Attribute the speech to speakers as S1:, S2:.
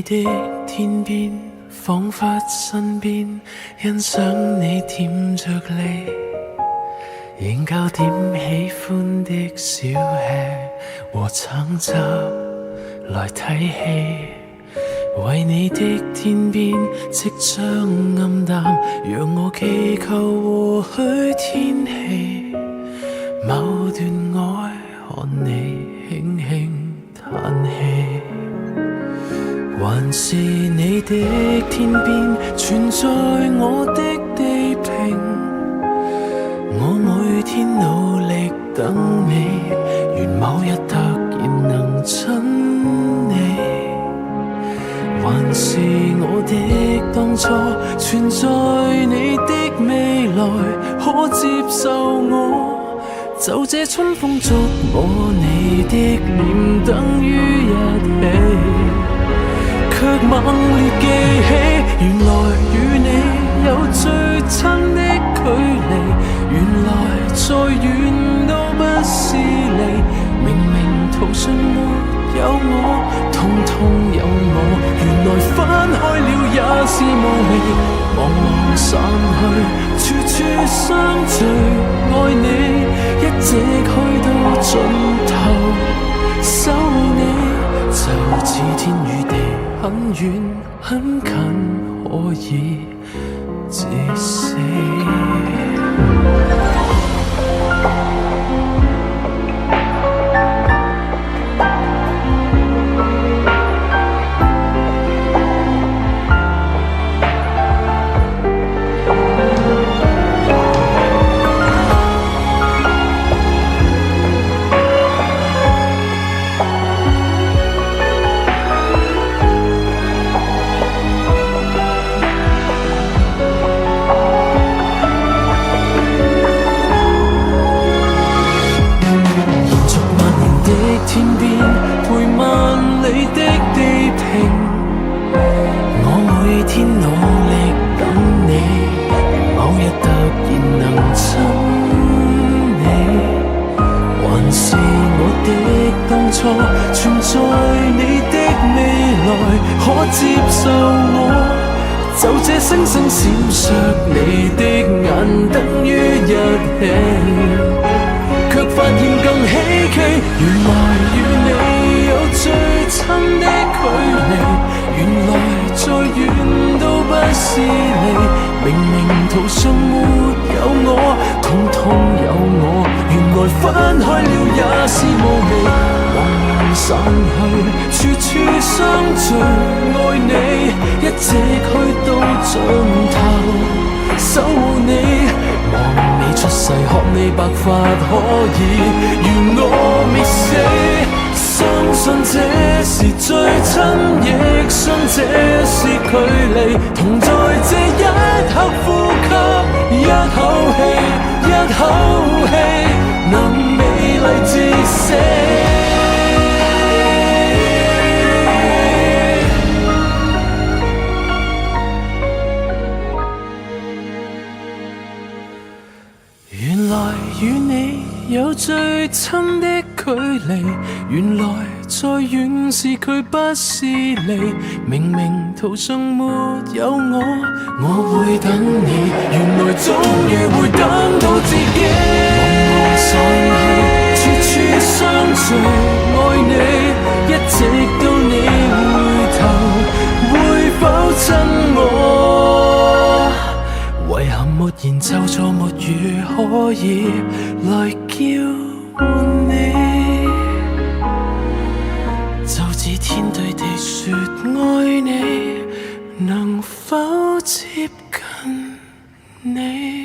S1: 的天邊，彷彿身邊欣賞你舔着脷，研究點喜歡的小吃和橙汁來睇戲。為你的天邊即將暗淡，讓我祈求和煦天氣。某段愛看你輕輕嘆氣，還是你的天邊存在我的地平。我每天努力等你，願某日突然能親你。還是我的當初存在你的未來，可接受我就這春風觸摸你的臉，等於一起，卻猛烈記起，原來與你有最親的距離，原來再遠都不是離，明明途上沒有我，通通有我，原來分開了也是無味，茫茫散去，處處相聚，愛你一直去到盡頭，守你就似天與地，很遠很近，可以至死。天邊陪萬里的地平，我每天努力等你，某日突然能親你。還是我的當初存在你的未來，可接受我就這星星閃爍你的眼，等於一起，卻發現更稀奇，原來與你有最親的距離，原來再遠都不是離，明明途上沒有我，通通有我，原來分開了也是無味，茫茫散去，處處相聚，愛你一直去到盡頭，守護你。望你出世，學你白髮，可以如我滅死。相信這是最親，亦信這是距離。同在這一刻呼吸，一口氣，一口氣，能美麗至死。原來與你有最親的距離，原來再遠是距不是離，明明途上沒有我，我會等你，原來終於會等到自己。茫茫散去，處處相聚，愛你一直到你回頭，會否親我？遺憾沒言就錯，沒語可以來叫喚你，就似天對地說愛你，能否接近你？